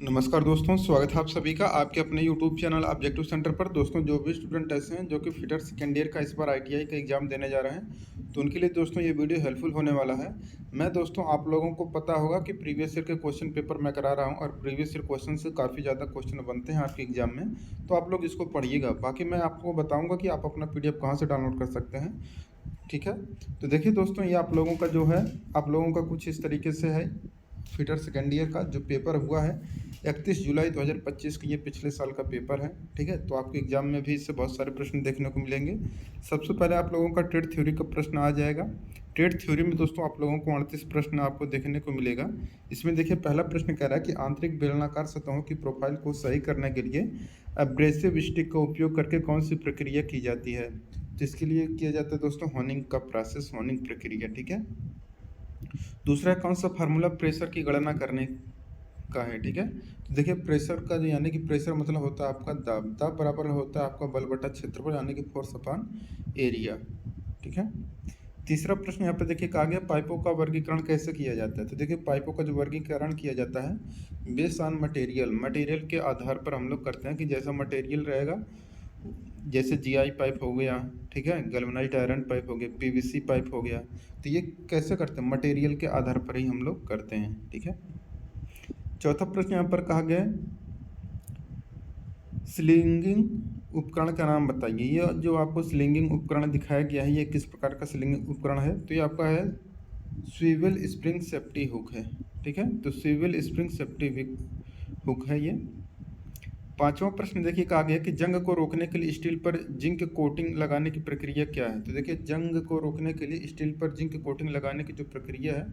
नमस्कार दोस्तों, स्वागत है आप सभी का आपके अपने YouTube चैनल ऑब्जेक्टिव सेंटर पर। दोस्तों, जो भी स्टूडेंट ऐसे हैं जो कि फिटर सेकेंड ईयर का इस बार ITI का एग्ज़ाम देने जा रहे हैं, तो उनके लिए दोस्तों ये वीडियो हेल्पफुल होने वाला है। मैं दोस्तों आप लोगों को पता होगा कि प्रीवियस ईयर के क्वेश्चन पेपर मैं करा रहा हूँ और प्रीवियस ईयर क्वेश्चन से काफ़ी ज़्यादा क्वेश्चन बनते हैं आपके एग्ज़ाम में, तो आप लोग इसको पढ़िएगा। बाकी मैं आपको बताऊँगा कि आप अपना PDF कहाँ से डाउनलोड कर सकते हैं, ठीक है। तो देखिए दोस्तों, ये आप लोगों का जो है, आप लोगों का कुछ इस तरीके से है। फिटर सेकेंड ईयर का जो पेपर हुआ है 31 जुलाई 2025 की, ये पिछले साल का पेपर है, ठीक है। तो आपके एग्जाम में भी इससे बहुत सारे प्रश्न देखने को मिलेंगे। सबसे पहले आप लोगों का ट्रेड थ्योरी का प्रश्न आ जाएगा। ट्रेड थ्योरी में दोस्तों आप लोगों को 38 प्रश्न आपको देखने को मिलेगा। इसमें देखिए पहला प्रश्न कह रहा है कि आंतरिक बेलनाकार सतहों की प्रोफाइल को सही करने के लिए एब्रेसिव स्टिक का उपयोग करके कौन सी प्रक्रिया की जाती है। तो इसके लिए किया जाता है दोस्तों होनिंग का प्रोसेस, होनिंग प्रक्रिया, ठीक है। दूसरा कौन सा फार्मूला प्रेशर की गणना करने का है, ठीक है। तो देखिए प्रेशर का जो यानी कि प्रेशर मतलब होता है आपका दाब, दाब बराबर होता है आपका बल बटा क्षेत्रफल यानी कि फोर्स अपॉन एरिया, ठीक है। तीसरा प्रश्न यहाँ पे देखिए कहा गया पाइपों का वर्गीकरण कैसे किया जाता है। तो देखिए पाइपों का जो वर्गीकरण किया जाता है बेस ऑन मटेरियल, मटेरियल के आधार पर हम लोग करते हैं कि जैसा मटेरियल रहेगा, जैसे GI पाइप हो गया, ठीक है, गैल्वेनाइज्ड आयरन पाइप हो गया, PVC पाइप हो गया। तो ये कैसे करते हैं, मटेरियल के आधार पर ही हम लोग करते हैं, ठीक है। चौथा प्रश्न यहाँ पर कहा गया है स्लिंगिंग उपकरण का नाम बताइए। ये जो आपको स्लिंगिंग उपकरण दिखाया गया है ये किस प्रकार का स्लिंगिंग उपकरण है। तो ये आपका है स्विवेल स्प्रिंग सेफ्टी हुक है, ठीक है। तो स्विवेल स्प्रिंग सेफ्टी हुक है ये। पांचवा प्रश्न देखिए कहा गया कि जंग को रोकने के लिए स्टील पर जिंक कोटिंग लगाने की प्रक्रिया क्या है। तो देखिए जंग को रोकने के लिए स्टील पर जिंक कोटिंग लगाने की जो प्रक्रिया है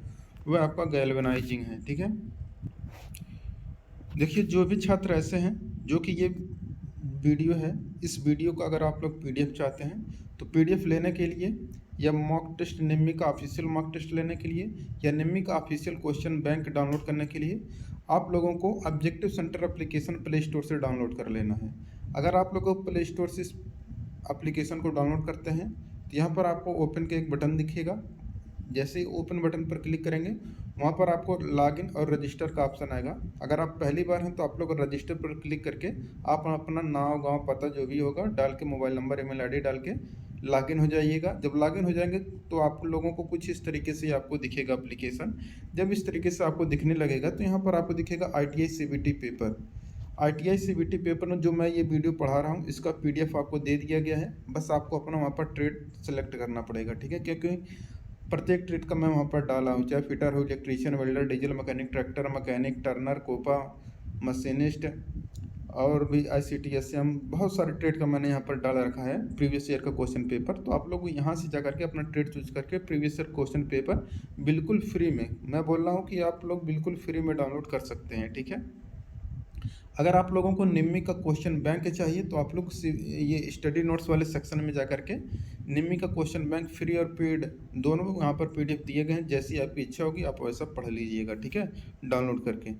वह आपका गैल्वेनाइजिंग है, ठीक है। देखिए जो भी छात्र ऐसे हैं जो कि ये वीडियो है, इस वीडियो को अगर आप लोग PDF चाहते हैं तो PDF लेने के लिए या मॉक टेस्ट निम्मी का ऑफिशियल मॉक टेस्ट लेने के लिए या निम्मी का ऑफिशियल क्वेश्चन बैंक डाउनलोड करने के लिए आप लोगों को objective centre application play store से डाउनलोड कर लेना है। अगर आप लोगों को प्ले स्टोर से इस एप्लीकेशन को डाउनलोड करते हैं तो यहाँ पर आपको ओपन का एक बटन दिखेगा। जैसे ही ओपन बटन पर क्लिक करेंगे वहाँ पर आपको लॉगिन और रजिस्टर का ऑप्शन आएगा। अगर आप पहली बार हैं तो आप लोग रजिस्टर पर क्लिक करके आप अपना नाम, गांव, पता जो भी होगा डाल के, मोबाइल नंबर, email ID डाल के लॉगिन हो जाइएगा। जब लॉगिन हो जाएंगे तो आप लोगों को कुछ इस तरीके से आपको दिखेगा एप्लीकेशन। जब इस तरीके से आपको दिखने लगेगा तो यहाँ पर आपको दिखेगा ITI CBT paper. ITI CBT paper में जो मैं ये वीडियो पढ़ा रहा हूँ इसका PDF आपको दे दिया गया है। बस आपको अपना वहाँ पर ट्रेड सेलेक्ट करना पड़ेगा, ठीक है। क्योंकि प्रत्येक ट्रेड का मैं वहाँ पर डाला हूँ, चाहे फिटर हो, electrician, welder, diesel mechanic, tractor mechanic, turner, COPA, machinist और भी ICTSM, बहुत सारे ट्रेड का मैंने यहाँ पर डाल रखा है प्रीवियस ईयर का क्वेश्चन पेपर। तो आप लोग यहाँ से जा करके अपना ट्रेड चूज करके प्रीवियस ईयर क्वेश्चन पेपर बिल्कुल फ्री में, मैं बोल रहा हूँ कि आप लोग बिल्कुल फ्री में डाउनलोड कर सकते हैं, ठीक है। अगर आप लोगों को निम्मी का क्वेश्चन बैंक चाहिए तो आप लोग ये स्टडी नोट्स वाले सेक्शन में जा करके निम्मी का क्वेश्चन बैंक फ्री और पेड दोनों यहाँ पर PDF दिए गए हैं। जैसी आपकी इच्छा होगी आप वैसा पढ़ लीजिएगा, ठीक है, डाउनलोड करके।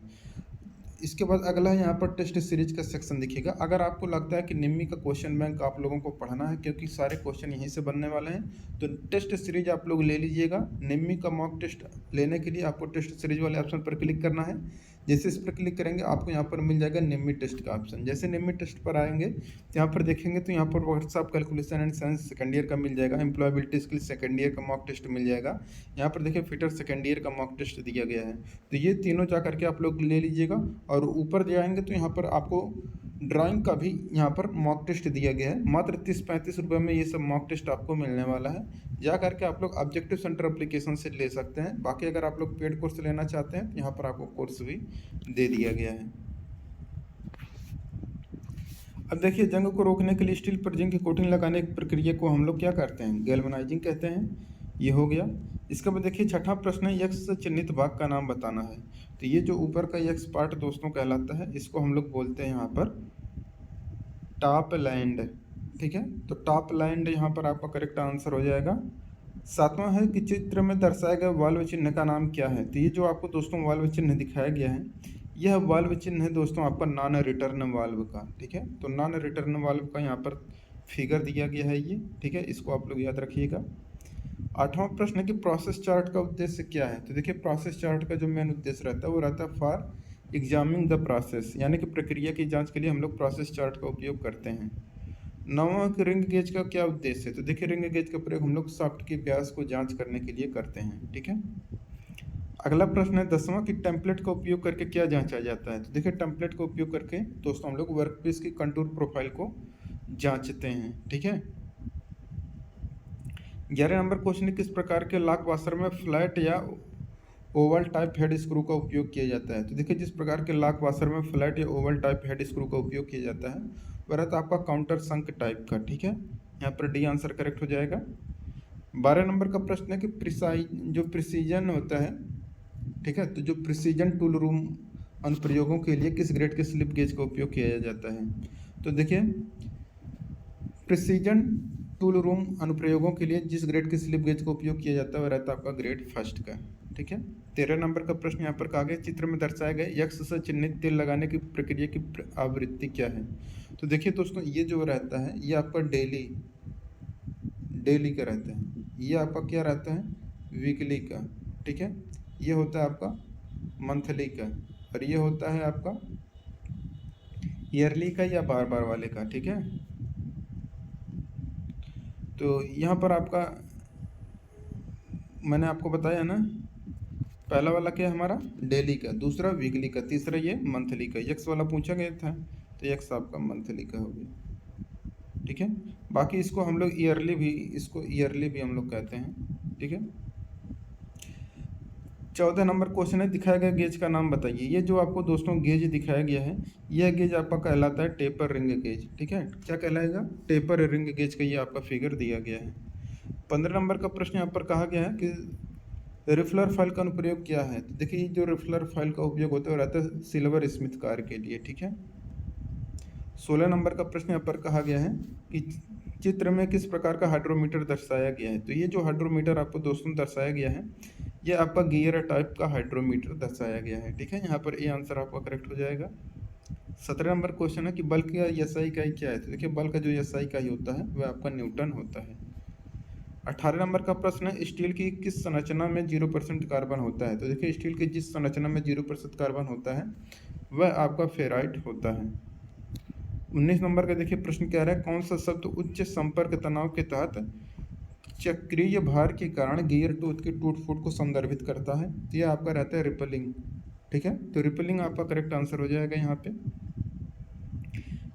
इसके बाद अगला है यहाँ पर टेस्ट सीरीज का सेक्शन दिखेगा। अगर आपको लगता है कि निम्मी का क्वेश्चन बैंक आप लोगों को पढ़ना है क्योंकि सारे क्वेश्चन यहीं से बनने वाले हैं, तो टेस्ट सीरीज आप लोग ले लीजिएगा। निम्मी का मॉक टेस्ट लेने के लिए आपको टेस्ट सीरीज वाले ऑप्शन पर क्लिक करना है। जैसे इस पर क्लिक करेंगे आपको यहाँ पर मिल जाएगा निम्मी टेस्ट का ऑप्शन। जैसे निम्मी टेस्ट पर आएंगे तो यहाँ पर देखेंगे तो यहाँ पर workshop calculation and science second year का मिल जाएगा, एम्प्लॉयबिलिटी स्किल सेकंड ईयर का मॉक टेस्ट मिल जाएगा। यहाँ पर देखिए फिटर सेकंड ईयर का मॉक टेस्ट दिया गया है। तो ये तीनों जा करके आप लोग ले लीजिएगा। और ऊपर जाएंगे तो यहाँ पर आपको ड्राइंग का भी यहाँ पर मॉक टेस्ट दिया गया है। मात्र 30-35 रुपये में ये सब मॉक टेस्ट आपको मिलने वाला है। जा करके आप लोग ऑब्जेक्टिव सेंटर एप्लीकेशन से ले सकते हैं। बाकी अगर आप लोग पेड कोर्स लेना चाहते हैं तो यहाँ पर आपको कोर्स भी दे दिया गया है। अब देखिए जंग को रोकने के लिए स्टील पर जिंक की कोटिंग लगाने की प्रक्रिया को हम लोग क्या करते हैं, गैल्वेनाइजिंग कहते हैं। ये हो गया। इसके बाद देखिए छठा प्रश्न है यक्स चिन्हित भाग का नाम बताना है। तो ये जो ऊपर का यक्स पार्ट दोस्तों कहलाता है, इसको हम लोग बोलते हैं यहाँ पर टॉप लैंड, ठीक है। तो टॉप लैंड यहाँ पर आपका करेक्ट आंसर हो जाएगा। सातवां है कि चित्र में दर्शाए गए वाल्व चिन्ह का नाम क्या है। तो ये जो आपको दोस्तों वाल्व चिन्ह दिखाया गया है, यह वाल्व चिन्ह है दोस्तों आपका नॉन रिटर्न वाल्व का, ठीक है। तो नॉन रिटर्न वाल्व का यहाँ पर फिगर दिया गया है ये, ठीक है, इसको आप लोग याद रखिएगा। आठवां प्रश्न है कि प्रोसेस चार्ट का उद्देश्य क्या है। तो देखिए प्रोसेस चार्ट का जो मेन उद्देश्य रहता है वो रहता है फॉर एग्जामिंग द प्रोसेस, यानी कि प्रक्रिया की जांच के लिए हम लोग प्रोसेस चार्ट का उपयोग करते हैं। 9वां रिंग गेज का क्या उद्देश्य है? तो देखिए रिंग गेज का प्रयोग हम लोग शाफ्ट के व्यास को जांच करने के लिए करते हैं। ठीक है, अगला प्रश्न है 10वां कि टेम्पलेट का उपयोग करके क्या जांचा जाता है? तो देखिए टेम्पलेट का उपयोग करके दोस्तों हम लोग वर्कपीस की कंटूर प्रोफाइल को जांचते हैं। ठीक है, 11 नंबर क्वेश्चन है किस प्रकार के लॉक वाशर में फ्लैट या ओवल टाइप हेड स्क्रू का उपयोग किया जाता है? तो देखिए जिस प्रकार के लॉक वाशर में फ्लैट या ओवल टाइप हेड स्क्रू का उपयोग किया जाता है वह रहता है आपका काउंटर संक टाइप का। ठीक है, यहाँ पर डी आंसर करेक्ट हो जाएगा। 12 नंबर का प्रश्न है कि प्रिसीजन होता है, ठीक है, तो जो प्रिसीजन टूल रूम अनुप्रयोगों के लिए किस ग्रेड के स्लिप गेज का उपयोग किया जाता है? तो देखिए प्रिसीजन टूल रूम अनुप्रयोगों के लिए जिस ग्रेड के स्लिप गेज का उपयोग किया जाता है वह रहता है आपका ग्रेड फर्स्ट का। ठीक है, 13 नंबर का प्रश्न यहाँ पर कहा गया चित्र में दर्शाए गए यक्ष से चिन्हित तेल लगाने की प्रक्रिया की आवृत्ति क्या है? तो देखिए दोस्तों ये जो रहता है ये आपका डेली का रहता है, ये आपका क्या रहता है वीकली का। ठीक है, ये होता है आपका मंथली का, और ये होता है आपका ईयरली का या बार बार वाले का। ठीक है, तो यहाँ पर आपका मैंने आपको बताया ना, पहला वाला क्या है हमारा डेली का, दूसरा वीकली का, तीसरा ये मंथली का। यक्स वाला पूछा गया था तो यक्स आपका मंथली का हो गया। ठीक है, बाकी इसको हम लोग ईयरली भी हम लोग कहते हैं। ठीक है, 14 नंबर क्वेश्चन है दिखाया गया गेज का नाम बताइए। ये जो आपको दोस्तों गेज दिखाया गया है यह गेज आपका कहलाता है टेपर रिंग गेज। ठीक है, क्या कहलाएगा? टेपर रिंग गेज का ये आपका फिगर दिया गया है। 15 नंबर का प्रश्न यहाँ पर कहा गया है कि रिफलर फाइल का अनुप्रयोग क्या है? तो देखिए जो रिफलर फाइल का उपयोग होता है वो रहता है सिल्वर स्मिथ कार के लिए। ठीक है, 16 नंबर का प्रश्न यहाँ पर कहा गया है कि चित्र में किस प्रकार का हाइड्रोमीटर दर्शाया गया है? तो ये जो हाइड्रोमीटर आपको दोस्तों दर्शाया गया है ये आपका गियर टाइप का हाइड्रोमीटर दर्शाया गया है। ठीक है, यहाँ पर ए आंसर आपका करेक्ट हो जाएगा। 17 नंबर क्वेश्चन है कि बल का एसआई इकाई क्या है? तो देखिए बल का जो एसआई इकाई होता है वह आपका न्यूटन होता है। 18 नंबर का प्रश्न है स्टील की किस संरचना में 0% कार्बन होता है? तो देखिए स्टील की जिस संरचना में 0% कार्बन होता है वह आपका फेराइट होता है। 19 नंबर का देखिए प्रश्न क्या रहा है कौन सा शब्द उच्च संपर्क तनाव के तहत चक्रीय भार के कारण गियर टूथ की टूट फूट को संदर्भित करता है? तो यह आपका रहता है रिपलिंग। ठीक है, तो रिपलिंग आपका करेक्ट आंसर हो जाएगा यहाँ पे।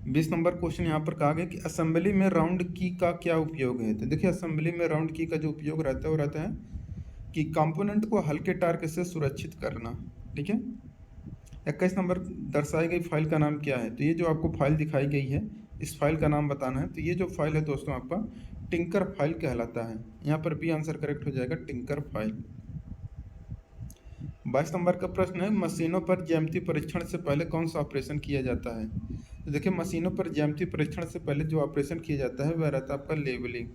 20 नंबर क्वेश्चन यहाँ पर कहा गया कि असेंबली में राउंड की का क्या उपयोग है? तो देखिए असेंबली में राउंड की का जो उपयोग रहता है वो रहता है कि कंपोनेंट को हल्के टार्क से सुरक्षित करना। ठीक है, 21 नंबर दर्शाई गई फाइल का नाम क्या है? तो ये जो आपको फाइल दिखाई गई है इस फाइल का नाम बताना है। तो ये जो फाइल है दोस्तों आपका टिंकर फाइल कहलाता है। यहाँ पर बी आंसर करेक्ट हो जाएगा टिंकर फाइल। 22 नंबर का प्रश्न है मशीनों पर ज्यामिति परीक्षण से पहले कौन सा ऑपरेशन किया जाता है? तो देखिए मशीनों पर ज्यामिति परीक्षण से पहले जो ऑपरेशन किया जाता है वह रहता है आपका लेवलिंग।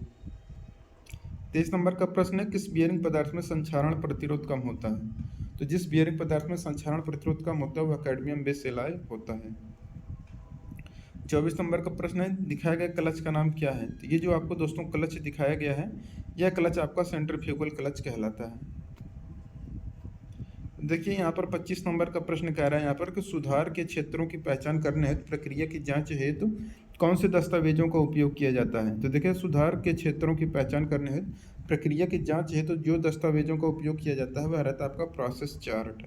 23 नंबर का प्रश्न है किस बियरिंग पदार्थ में संक्षारण प्रतिरोध कम होता है? तो जिस बियरिंग पदार्थ में संक्षारण प्रतिरोध कम होता है वह कैडमियम बेस एलॉय होता है। 24 नंबर का प्रश्न है दिखाया गया क्लच का नाम क्या है? तो ये जो आपको दोस्तों क्लच दिखाया गया है यह क्लच आपका सेंट्रीफ्यूगल क्लच कहलाता है। देखिए यहाँ पर 25 नंबर का प्रश्न कह रहा है यहाँ पर कि सुधार के क्षेत्रों की पहचान करने हेतु प्रक्रिया की जांच हेतु कौन से दस्तावेजों का उपयोग किया जाता है? तो देखिए सुधार के क्षेत्रों की पहचान करने हेतु प्रक्रिया की जांच हेतु जो दस्तावेजों का उपयोग किया जाता है वह रहता है आपका प्रोसेस चार्ट।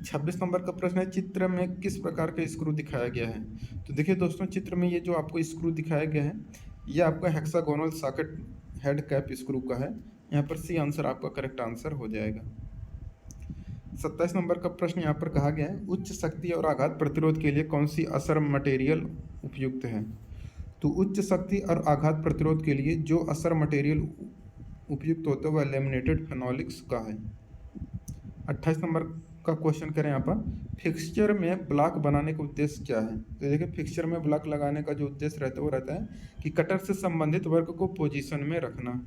26 नंबर का प्रश्न है चित्र में किस प्रकार का स्क्रू दिखाया गया है? तो देखिए दोस्तों चित्र में ये जो आपको स्क्रू दिखाया गया है ये आपका hexagonal socket head cap screw का है। यहाँ पर सी आंसर आपका करेक्ट आंसर हो जाएगा। 27 नंबर का प्रश्न यहाँ पर कहा गया है उच्च शक्ति और आघात प्रतिरोध के लिए कौन सी असर मटेरियल उपयुक्त है? तो उच्च शक्ति और आघात प्रतिरोध के लिए जो असर मटेरियल उपयुक्त होता है वह लैमिनेटेड फेनोलिक्स का है। 28 नंबर का क्वेश्चन करें यहाँ पर फिक्सचर में ब्लॉक बनाने का उद्देश्य क्या है? तो देखिए फिक्सचर में ब्लॉक लगाने का जो उद्देश्य रहता है वो रहता है कि कटर से संबंधित वर्ग को पोजीशन में रखना।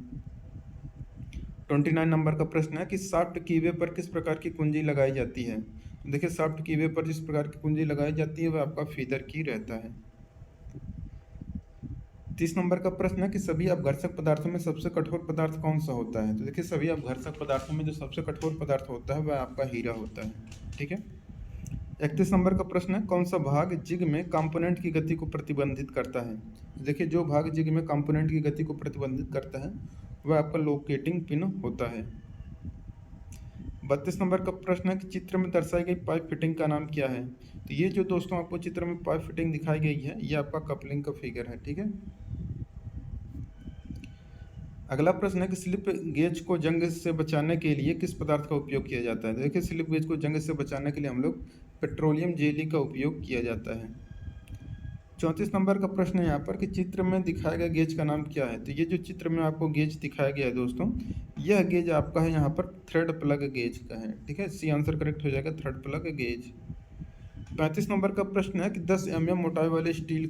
29 नंबर का प्रश्न है कि शाफ्ट कीवे पर किस प्रकार की कुंजी लगाई जाती है? देखिए शाफ्ट कीवे पर जिस प्रकार की कुंजी लगाई जाती है वह आपका फीदर की रहता है। 30 नंबर का प्रश्न है कि सभी अपघर्षक पदार्थों में सबसे कठोर पदार्थ कौन सा होता है? तो देखिए सभी अपघर्षक पदार्थों में जो सबसे कठोर पदार्थ होता है वह आपका हीरा होता है। ठीक है, 31 नंबर का प्रश्न है, कौन सा भाग जिग में कंपोनेंट की गति को प्रतिबंधित करता है? देखिए जो भाग जिग में कंपोनेंट की गति को प्रतिबंधित करता है वह आपका लोकेटिंग पिन होता है। 32 नंबर का प्रश्न है कि चित्र में दर्शाई गई पाइप फिटिंग का नाम क्या है? तो ये जो दोस्तों आपको चित्र में पाइप फिटिंग दिखाई गई है ये आपका कपलिंग का फिगर है, ठीक है। अगला प्रश्न है कि स्लिप गेज को जंग से बचाने के लिए किस पदार्थ का उपयोग किया जाता है? देखिए स्लिप गेज को जंग से बचाने के लिए हम लोग पेट्रोलियम जेली का उपयोग किया जाता है। 34 नंबर का प्रश्न है यहाँ पर कि चित्र में दिखाया गया गेज का नाम क्या है? तो ये जो चित्र में आपको गेज दिखाया गया है दोस्तों, यह गेज आपका है यहाँ पर थ्रेड प्लग गेज का है, ठीक है। सी आंसर करेक्ट हो जाएगा, थ्रेड प्लग गेज। 35 नंबर का प्रश्न है कि 10 mm मोटाई वाले स्टील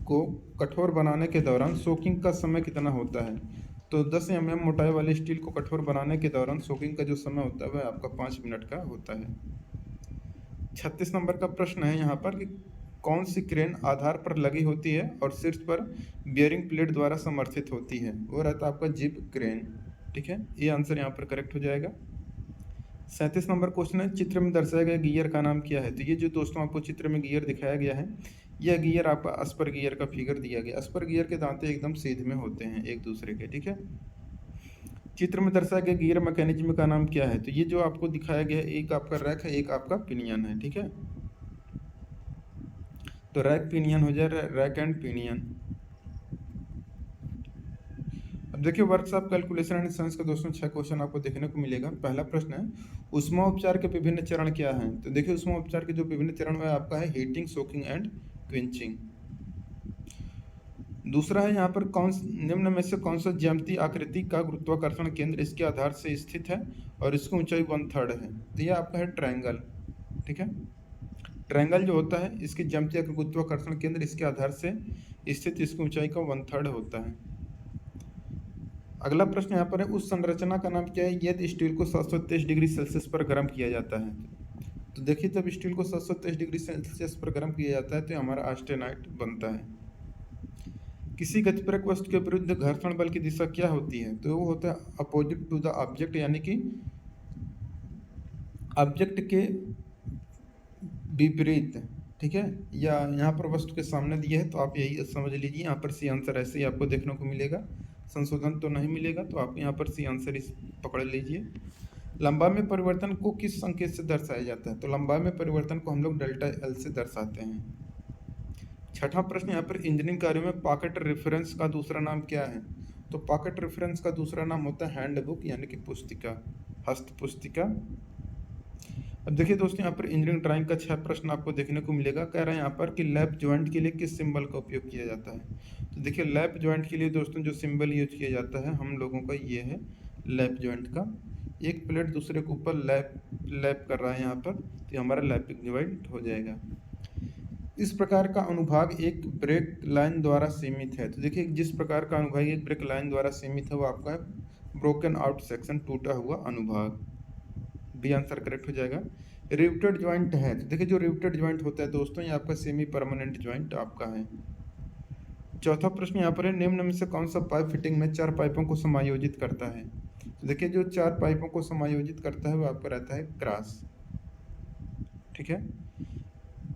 को कठोर बनाने के दौरान सोकिंग का समय कितना होता है? तो 10 mm मोटाई वाले स्टील को कठोर बनाने के दौरान सोकिंग का जो समय होता है वह आपका 5 मिनट का होता है। 36 नंबर का प्रश्न है यहाँ पर कि कौन सी क्रेन आधार पर लगी होती है और शीर्ष पर बियरिंग प्लेट द्वारा समर्थित होती है? वो रहता है आपका जिब क्रेन, ठीक है। ये आंसर यहाँ पर करेक्ट हो जाएगा। 37 नंबर क्वेश्चन है, चित्र में दर्शाया गया गियर का नाम क्या है? तो ये जो दोस्तों आपको चित्र में गियर दिखाया गया है यह गियर आपका अस्पर गियर का फिगर दिया गया। अस्पर गियर के दांते एकदम सीधे में होते हैं एक दूसरे के, ठीक है। चित्र में दर्शाया गया गियर मैकेनिज्म का नाम क्या है? तो ये जो आपको दिखाया गया है एक आपका रैक है, एक आपका पिनियन है, ठीक है। तो रैक पिनियन हो जाए रैक एंड पिनियन। अब देखिए वर्कशॉप कैलकुलेशन एंड साइंस का दोस्तों 6 क्वेश्चन आपको देखने को मिलेगा। पहला प्रश्न है, ऊष्मा उपचार के विभिन्न चरण क्या हैं? तो देखिए ऊष्मा उपचार के जो विभिन्न चरण है आपका है हीटिंग, सोकिंग एंड क्विंचिंग। दूसरा है यहाँ पर निम्न में से कौन सा ज्यामितीय आकृति का गुरुत्वाकर्षण केंद्र इसके आधार से स्थित है और इसकी ऊंचाई 1/3 है? तो यह आपका है ट्रायंगल, ठीक है। ट्रायंगल जो होता है इसकी ज्यामितीय गुरुत्वाकर्षण केंद्र इसके आधार से स्थित, इसकी ऊंचाई का 1/3 होता है। अगला प्रश्न यहाँ पर है, उस संरचना का नाम क्या है यदि स्टील को 723 डिग्री सेल्सियस पर गर्म किया जाता है? तो देखिए जब स्टील को 723 डिग्री सेल्सियस पर गर्म किया जाता है तो हमारा ऑस्टेनाइट बनता है। किसी गतिपरक वस्तु के विरुद्ध घर्षण बल की दिशा क्या होती है? तो वो होता है अपोजिट टू द ऑब्जेक्ट, यानी कि ऑब्जेक्ट के विपरीत, ठीक है। या यहाँ पर वस्तु के सामने दिया है तो आप यही समझ लीजिए, यहाँ पर सी आंसर ऐसे ही आपको देखने को मिलेगा, संशोधन तो नहीं मिलेगा, तो आप यहाँ पर सी आंसर इस पकड़ लीजिए। लंबाई में परिवर्तन को किस संकेत से दर्शाया जाता है? तो लंबाई में परिवर्तन को हम लोग डेल्टा एल से दर्शाते हैं। छठा प्रश्न यहाँ पर इंजीनियरिंग कार्यों में पॉकेट रेफरेंस का दूसरा नाम क्या है? तो पॉकेट रेफरेंस का दूसरा नाम होता है हैंडबुक, यानी कि पुस्तिका, हस्त पुस्तिका। अब देखिए दोस्तों यहाँ पर इंजीनियरिंग ड्राइंग का 6 प्रश्न आपको देखने को मिलेगा। कह रहे हैं यहाँ पर कि लैप जॉइंट के लिए किस सिंबल का उपयोग किया जाता है? तो देखिए लैप जॉइंट के लिए दोस्तों जो सिंबल यूज किया जाता है हम लोगों का ये है लैप जॉइंट का। एक प्लेट दूसरे के ऊपर लैप कर रहा है यहाँ पर, तो हमारा लैपिंग जॉइंट हो जाएगा। इस प्रकार का अनुभाग एक ब्रेक लाइन द्वारा सीमित है। तो देखिए जिस प्रकार का अनुभाग एक ब्रेक लाइन द्वारा सीमित है वो आपका है ब्रोकन आउट सेक्शन, टूटा हुआ अनुभाग। बी आंसर करेक्ट हो जाएगा। रिवेटेड ज्वाइंट है, तो देखिए जो रिवेटेड ज्वाइंट होता है दोस्तों ये आपका सेमी परमानेंट ज्वाइंट आपका है। चौथा प्रश्न यहाँ पर है, निम्न में से कौन सा पाइप फिटिंग में 4 पाइपों को समायोजित करता है? तो देखिए जो 4 पाइपों को समायोजित करता है वो आपका रहता है क्रॉस, ठीक है।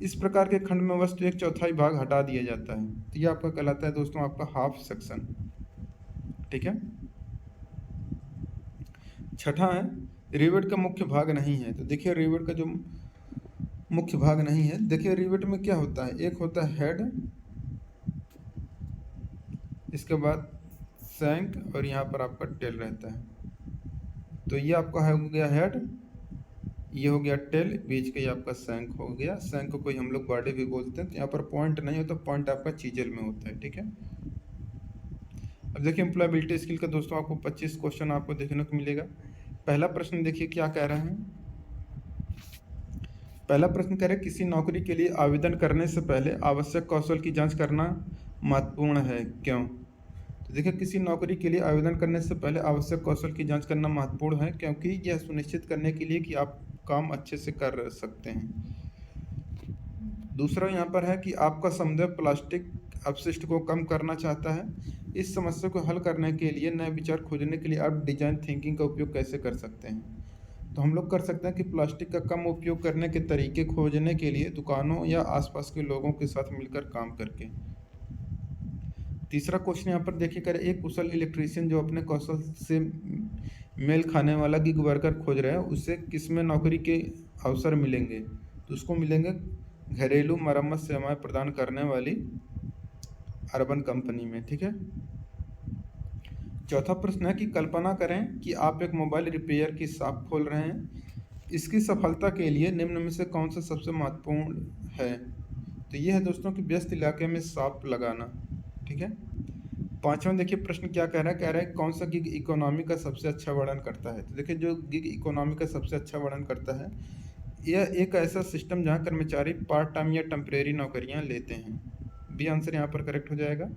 इस प्रकार के खंड में वस्तु 1/4 भाग हटा दिया जाता है, तो ये आपका कहलाता है दोस्तों आपका हाफ सेक्शन, ठीक है। छठा है, रिवेट का मुख्य भाग नहीं है। तो देखिए रिवेट का जो मुख्य भाग नहीं है, देखिए रिवेट में क्या होता है, एक होता है हेड, इसके बाद शैंक और यहाँ पर आपका टेल रहता है। तो ये आपका हो गया हेड, ये हो गया टेल, बीच का ये आपका शैंक हो गया। शैंक को कोई हम लोग बॉडी भी बोलते हैं। तो यहाँ पर पॉइंट नहीं होता, पॉइंट आपका चीजल में होता है, ठीक है। अब देखिए एम्प्लॉयबिलिटी स्किल का दोस्तों आपको 25 क्वेश्चन आपको देखने को मिलेगा। पहला प्रश्न देखिए क्या कह रहे हैं। पहला प्रश्न कह रहे हैं, किसी नौकरी के लिए आवेदन करने से पहले आवश्यक कौशल की जांच करना महत्वपूर्ण है, क्यों? तो देखिए किसी नौकरी के लिए आवेदन करने से पहले आवश्यक कौशल की जांच करना महत्वपूर्ण है क्योंकि यह सुनिश्चित करने के लिए कि आप काम अच्छे से कर सकते हैं। दूसरा यहाँ पर है कि आपका समुदाय प्लास्टिक अपशिष्ट को कम करना चाहता है। इस समस्या को हल करने के लिए नए विचार खोजने के लिए आप डिजाइन थिंकिंग का उपयोग कैसे कर सकते हैं? तो हम लोग कर सकते हैं कि प्लास्टिक का कम उपयोग करने के तरीके खोजने के लिए दुकानों या आसपास के लोगों के साथ मिलकर काम करके। तीसरा क्वेश्चन यहाँ पर देखिए करें, एक कुशल इलेक्ट्रीशियन जो अपने कौशल से मेल खाने वाला गिग वर्कर खोज रहा है, उसे किसमें नौकरी के अवसर मिलेंगे? तो उसको मिलेंगे घरेलू मरम्मत सेवाएं प्रदान करने वाली अर्बन कंपनी में। ठीक है। चौथा प्रश्न है कि कल्पना करें कि आप एक मोबाइल रिपेयर की शॉप खोल रहे हैं। इसकी सफलता के लिए निम्न में से कौन सा सबसे महत्वपूर्ण है? तो ये है दोस्तों कि व्यस्त इलाके में शॉप लगाना। ठीक है। पांचवा देखिए प्रश्न क्या कह रहा है, कह रहा है कौन सा गिग इकोनॉमी का सबसे अच्छा वर्णन करता है? तो देखिए जो गिग इकोनॉमी का सबसे अच्छा वर्णन करता है, यह एक ऐसा सिस्टम जहां कर्मचारी पार्ट टाइम या टेम्परेरी नौकरियां लेते हैं। बी आंसर यहाँ पर करेक्ट हो जाएगा।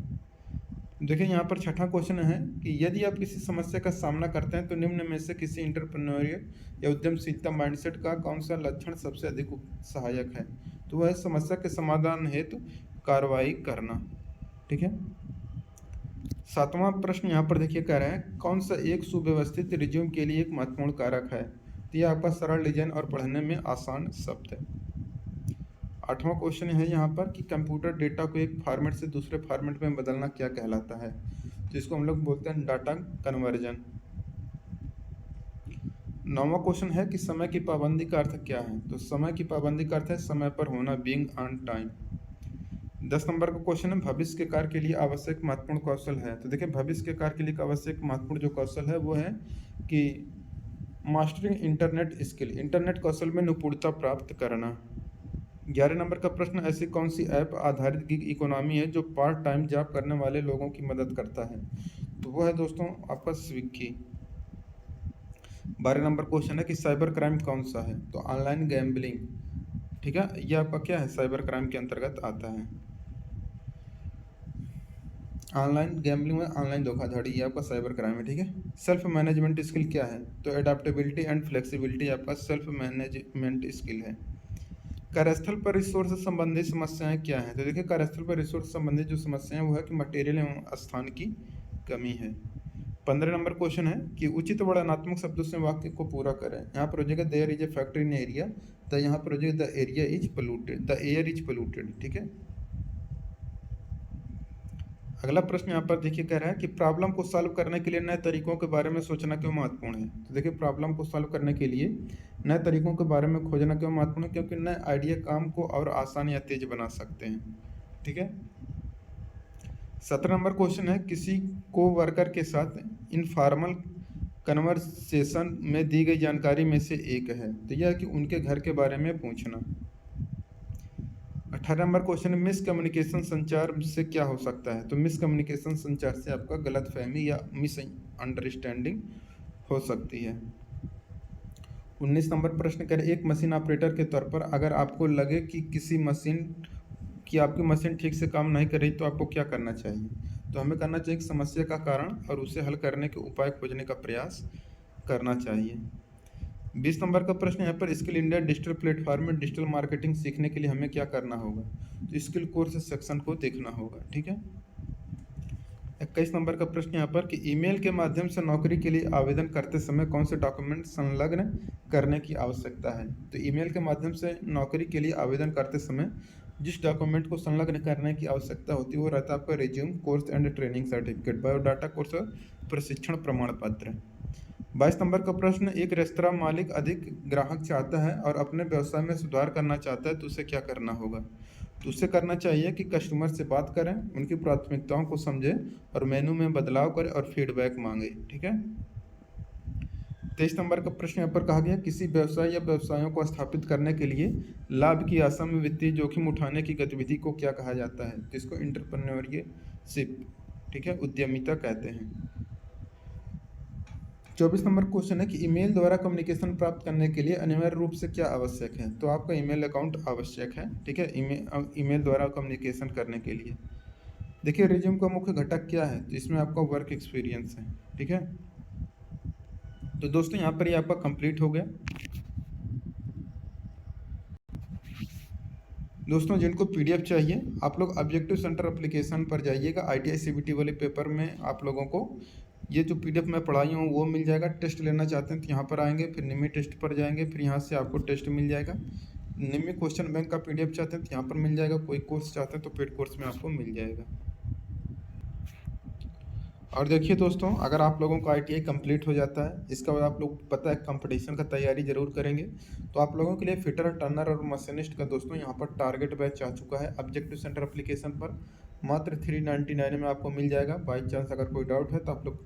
देखिए यहाँ पर छठा क्वेश्चन है कि यदि आप किसी समस्या का सामना करते हैं तो निम्न में से किसी एंटरप्रेन्योरियल या उद्यमशीलता माइंडसेट का कौन सा लक्षण सबसे अधिक सहायक है? तो वह समस्या के समाधान हेतु कार्रवाई करना। ठीक है। सातवां प्रश्न यहाँ पर देखिए कह रहे हैं कौन सा एक सुव्यवस्थित रिज्यूम के लिए एक महत्वपूर्ण कारक है? तो यह आपका सरल डिजाइन और पढ़ने में आसान शब्द है। आठवां क्वेश्चन है यहाँ पर कि कंप्यूटर डेटा को एक फॉर्मेट से दूसरे फॉर्मेट में बदलना क्या कहलाता है? तो इसको हम लोग बोलते हैं डाटा कन्वर्जन। नौवां क्वेश्चन है कि समय की पाबंदी का अर्थ क्या है? तो समय की पाबंदी का अर्थ है समय पर होना, बीइंग ऑन टाइम। 10 नंबर का क्वेश्चन है भविष्य के कार्य के लिए आवश्यक महत्वपूर्ण कौशल है। तो देखिए भविष्य के कार्य के लिए आवश्यक महत्वपूर्ण जो कौशल है वो है कि मास्टरिंग इंटरनेट स्किल, इंटरनेट कौशल में निपुणता प्राप्त करना। 11 नंबर का प्रश्न, ऐसी कौन सी ऐप आधारित गिग इकोनॉमी है जो पार्ट टाइम जॉब करने वाले लोगों की मदद करता है? तो वो है दोस्तों आपका स्विगी। 12 नंबर क्वेश्चन है कि साइबर क्राइम कौन सा है? तो ऑनलाइन गैम्बलिंग। ठीक है, यह आपका क्या है, साइबर क्राइम के अंतर्गत आता है। ऑनलाइन गैम्बलिंग में ऑनलाइन धोखाधड़ी, ये आपका साइबर क्राइम है। ठीक है। सेल्फ मैनेजमेंट स्किल क्या है? तो एडाप्टेबिलिटी एंड फ्लेक्सिबिलिटी आपका सेल्फ मैनेजमेंट स्किल है। कार्यस्थल पर रिसोर्स संबंधी समस्याएं क्या हैं? तो देखिए कार्यस्थल पर रिसोर्स संबंधी जो समस्याएं वो है कि मटेरियल एवं स्थान की कमी है। 15 नंबर क्वेश्चन है कि उचित वर्णनात्मक शब्दों से वाक्य को पूरा करें। यहाँ पर हो जाएगा there is a factory in area, तो यहाँ पर हो जाएगा the area is polluted, the air is polluted. ठीक है। अगला प्रश्न यहाँ पर देखिए कह रहा है कि प्रॉब्लम को सॉल्व करने के लिए नए तरीकों के बारे में सोचना क्यों महत्वपूर्ण है? तो देखिए प्रॉब्लम को सॉल्व करने के लिए नए तरीकों के बारे में खोजना क्यों महत्वपूर्ण है? क्योंकि नए आइडिया काम को और आसान या तेज बना सकते हैं। ठीक है। 17 नंबर क्वेश्चन है किसी को वर्कर के साथ इनफॉर्मल कन्वर्सेशन में दी गई जानकारी में से एक है, तो यह कि उनके घर के बारे में पूछना। 18 नंबर क्वेश्चन, मिस कम्युनिकेशन संचार से क्या हो सकता है? तो मिस कम्युनिकेशन संचार से आपका गलतफहमी या मिस अंडरस्टैंडिंग हो सकती है। 19 नंबर प्रश्न करें, एक मशीन ऑपरेटर के तौर पर अगर आपको लगे कि आपकी मशीन ठीक से काम नहीं कर रही तो आपको क्या करना चाहिए? तो हमें करना चाहिए कि समस्या का कारण और उसे हल करने के उपाय खोजने का प्रयास करना चाहिए। 20 नंबर का प्रश्न यहाँ पर स्किल इंडिया डिजिटल प्लेटफॉर्म में डिजिटल मार्केटिंग सीखने के लिए हमें क्या करना होगा? तो स्किल कोर्स सेक्शन को देखना होगा। ठीक है। 21 नंबर का प्रश्न यहाँ पर कि ईमेल के माध्यम से नौकरी के लिए आवेदन करते समय कौन से डॉक्यूमेंट संलग्न करने की आवश्यकता है? तो ईमेल के माध्यम से नौकरी के लिए आवेदन करते समय जिस डॉक्यूमेंट को संलग्न करने की आवश्यकता होती है वो रहता है आपका resume, course and training certificate, biodata, course प्रशिक्षण प्रमाण पत्र। 22 नंबर का प्रश्न, एक रेस्तरां मालिक अधिक ग्राहक चाहता है और अपने व्यवसाय में सुधार करना चाहता है तो उसे क्या करना होगा? तो उसे करना चाहिए कि कस्टमर से बात करें, उनकी प्राथमिकताओं को समझें और मेनू में बदलाव करें और फीडबैक मांगे। ठीक है। 23 नंबर का प्रश्न यहाँ पर कहा गया किसी व्यवसाय या व्यवसायों को स्थापित करने के लिए लाभ की आशा में वित्तीय जोखिम उठाने की गतिविधि को क्या कहा जाता है? तो इसको एंटरप्रेन्योरशिप, ठीक है, उद्यमिता कहते हैं। 24 नंबर क्वेश्चन है कि ईमेल द्वारा कम्युनिकेशन प्राप्त करने के लिए अनिवार्य रूप से क्या आवश्यक है? तो आपका ईमेल अकाउंट आवश्यक है। ठीक है। ईमेल द्वारा कम्युनिकेशन करने के लिए देखिए रिज्यूम का मुख्य घटक क्या है? तो इसमें आपका वर्क एक्सपीरियंस है। ठीक है। तो दोस्तों यहाँ पर ये आपका कंप्लीट हो गया। दोस्तों जिनको पीडीएफ चाहिए आप लोग ऑब्जेक्टिव सेंटर एप्लीकेशन पर जाइएगा, ITI CBT वाले पेपर में आप लोगों को ये जो PDF मैं पढ़ाई हूँ वो मिल जाएगा। टेस्ट लेना चाहते हैं तो यहाँ पर आएंगे, फिर निम्मी टेस्ट पर जाएंगे, फिर यहाँ से आपको टेस्ट मिल जाएगा। निम्मी क्वेश्चन बैंक का PDF चाहते हैं तो यहाँ पर मिल जाएगा। कोई कोर्स चाहते हैं तो पेड कोर्स में आपको मिल जाएगा। और देखिए दोस्तों, अगर आप लोगों का ITI कंप्लीट हो जाता है, इसका बाद आप लोग पता है कंपटीशन का तैयारी जरूर करेंगे, तो आप लोगों के लिए फिटर, टर्नर और मशीनिस्ट का दोस्तों यहाँ पर टारगेट बैच आ चुका है। ऑब्जेक्टिव सेंटर एप्लीकेशन पर मात्र 399 में आपको मिल जाएगा। बाई चांस अगर कोई डाउट है तो आप लोग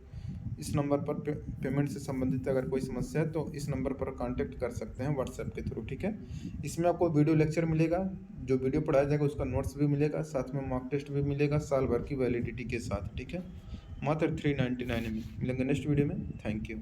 इस नंबर पर पेमेंट से संबंधित अगर कोई समस्या है तो इस नंबर पर कांटेक्ट कर सकते हैं व्हाट्सएप के थ्रू, ठीक है। इसमें आपको वीडियो लेक्चर मिलेगा, जो वीडियो पढ़ाया जाएगा उसका नोट्स भी मिलेगा, साथ में मॉक टेस्ट भी मिलेगा साल भर की वैलिडिटी के साथ, ठीक है। मात्र 399 में मिलेंगे नेक्स्ट वीडियो में। Thank you.